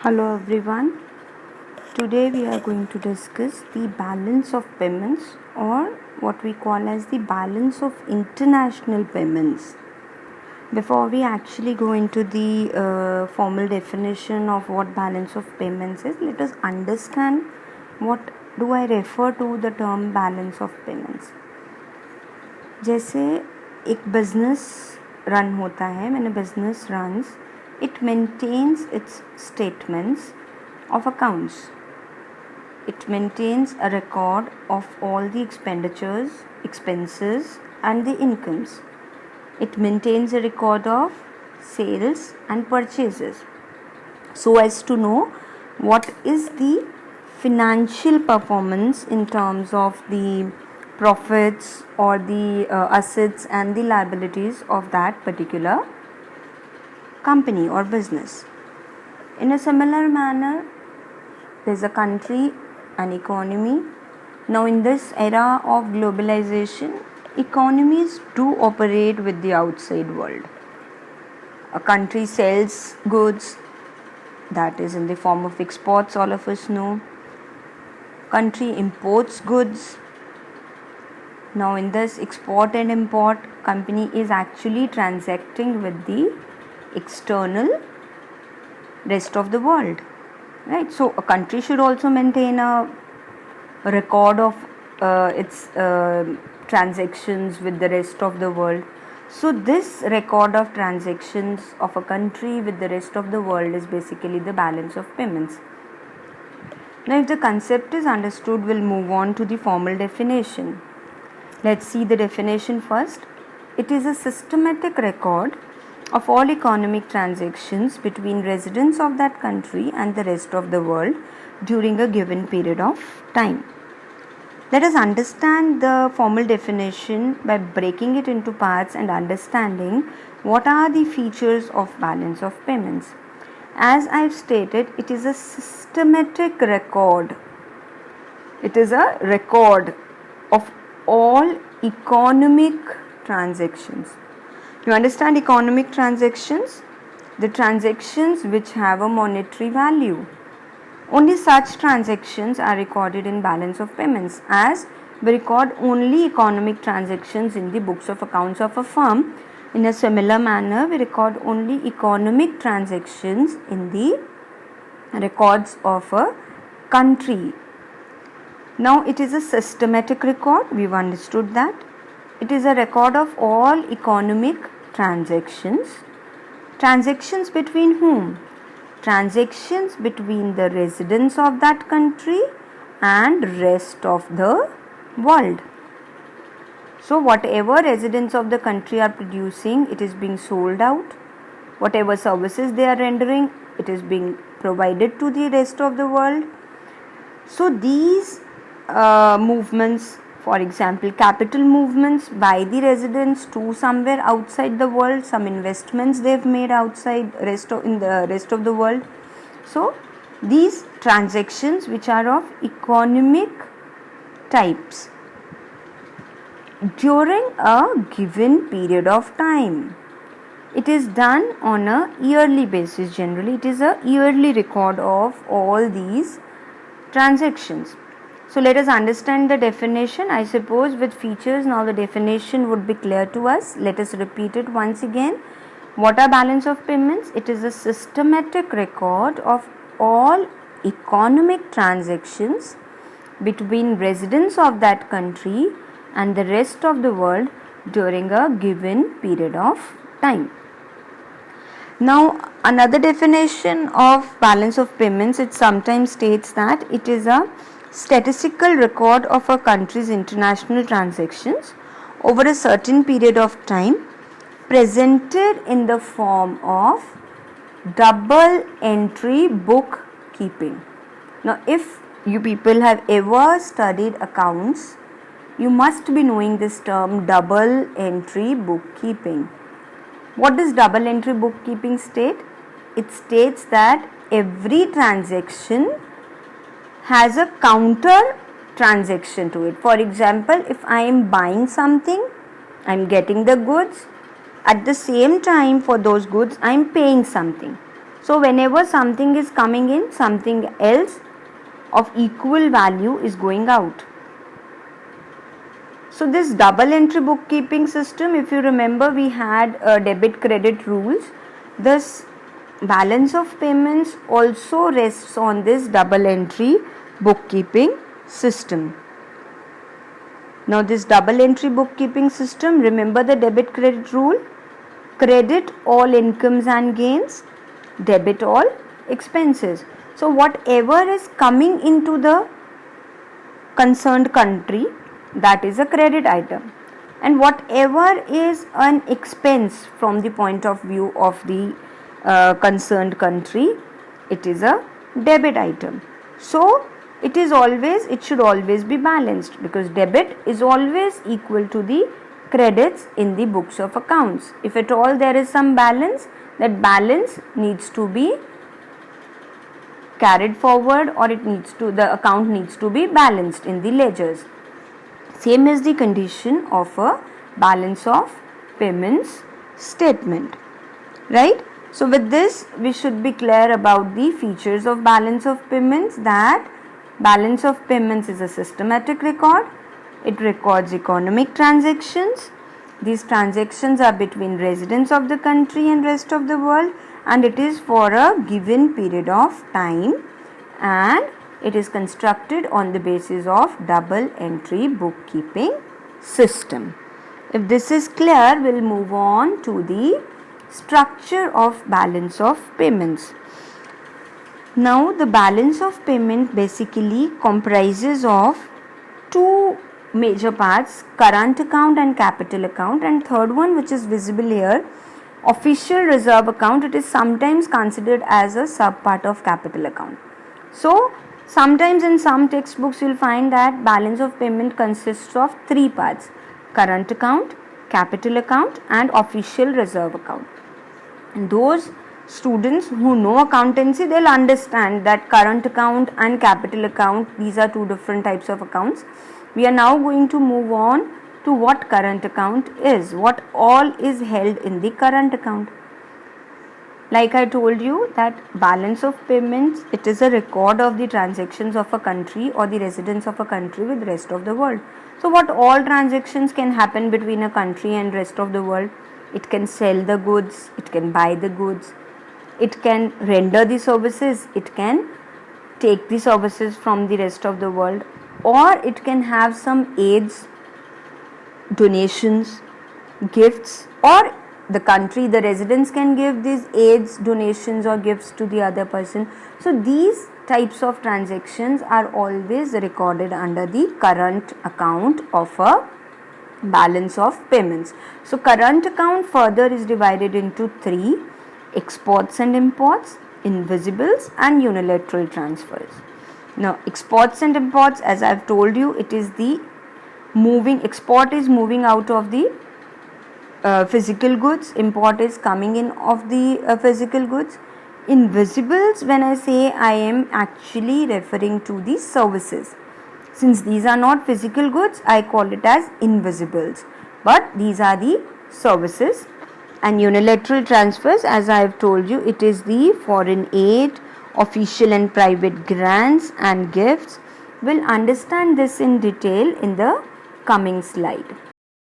Hello everyone. Today we are going to discuss the balance of payments, or what we call as the balance of international payments. Before we actually go into the formal definition of what balance of payments is, let us understand what do I refer to the term balance of payments. जैसे एक business run होता है, मैंने business runs, it maintains its statements of accounts. It maintains a record of all the expenditures, expenses, and the incomes. It maintains a record of sales and purchases so as to know what is the financial performance in terms of the profits or the assets and the liabilities of that particular company or business. In a similar manner, there's a country, an economy. Now in this era of globalization, economies do operate with the outside world. A country sells goods, that is in the form of exports, all of us know. Country imports goods. Now in this export and import, company is actually transacting with the external rest of the world, right? So a country should also maintain a record of its transactions with the rest of the world. So this record of transactions of a country with the rest of the world is basically the balance of payments. Now if the concept is understood, we'll move on to the formal definition. Let's see the definition first. It is a systematic record of all economic transactions between residents of that country and the rest of the world during a given period of time. Let us understand the formal definition by breaking it into parts and understanding what are the features of balance of payments. As I've stated, it is a systematic record. It is a record of all economic transactions. You understand economic transactions? The transactions which have a monetary value. Only such transactions are recorded in balance of payments, as we record only economic transactions in the books of accounts of a firm. In a similar manner, we record only economic transactions in the records of a country. Now it is a systematic record, we've understood that. It is a record of all economic transactions. Transactions between whom? Transactions between the residents of that country and rest of the world. So whatever residents of the country are producing, it is being sold out. Whatever services they are rendering, it is being provided to the rest of the world. So these movements, for example, capital movements by the residents to somewhere outside the world, some investments they've made outside in the rest of the world. So these transactions which are of economic types during a given period of time. It is done on a yearly basis. Generally, it is a yearly record of all these transactions. So let us understand the definition. I suppose with features now the definition would be clear to us. Let us repeat it once again. What are balance of payments? It is a systematic record of all economic transactions between residents of that country and the rest of the world during a given period of time. Now another definition of balance of payments, it sometimes states that it is a statistical record of a country's international transactions over a certain period of time, presented in the form of double entry bookkeeping. Now if you people have ever studied accounts, you must be knowing this term double entry bookkeeping. What does double entry bookkeeping state? It states that every transaction has a counter transaction to it. For example, if I am buying something, I am getting the goods. At the same time, for those goods, I am paying something. So whenever something is coming in, something else of equal value is going out. So this double entry bookkeeping system, if you remember, we had debit credit rules. This balance of payments also rests on this double entry bookkeeping system. Now this double entry bookkeeping system, remember the debit credit rule: credit all incomes and gains, debit all expenses. So whatever is coming into the concerned country, that is a credit item, and whatever is an expense from the point of view of the concerned country, it is a debit item. So it should always be balanced, because debit is always equal to the credits in the books of accounts. If at all there is some balance, that balance needs to be carried forward, or the account needs to be balanced in the ledgers. Same is the condition of a balance of payments statement, right? So with this, we should be clear about the features of balance of payments, that balance of payments is a systematic record. It records economic transactions. These transactions are between residents of the country and rest of the world, and it is for a given period of time, and it is constructed on the basis of double entry bookkeeping system. If this is clear, we'll move on to the structure of balance of payments. Now the balance of payment basically comprises of two major parts: current account and capital account, and third one, which is visible here, official reserve account. It is sometimes considered as a sub part of capital account. So sometimes in some textbooks you'll find that balance of payment consists of three parts: current account, capital account, and official reserve account. And those students who know accountancy, they'll understand that current account and capital account, these are two different types of accounts. We are now going to move on to what current account is, what all is held in the current account. Like I told you, that balance of payments, it is a record of the transactions of a country or the residents of a country with rest of the world. So what all transactions can happen between a country and rest of the world? It can sell the goods, it can buy the goods, it can render the services, it can take the services from the rest of the world, or it can have some aids, donations, gifts, or the country, the residents can give these aids, donations, or gifts to the other person. So these types of transactions are always recorded under the current account of a balance of payments. So current account further is divided into three: exports and imports, invisibles, and unilateral transfers. Now exports and imports, as I've told you, it is the export is moving out of the physical goods, import is coming in of the physical goods. Invisibles, when I say, I am actually referring to the services. Since these are not physical goods, I call it as invisibles, but these are the services. And unilateral transfers, as I have told you, it is the foreign aid, official and private grants and gifts. We'll understand this in detail in the coming slide.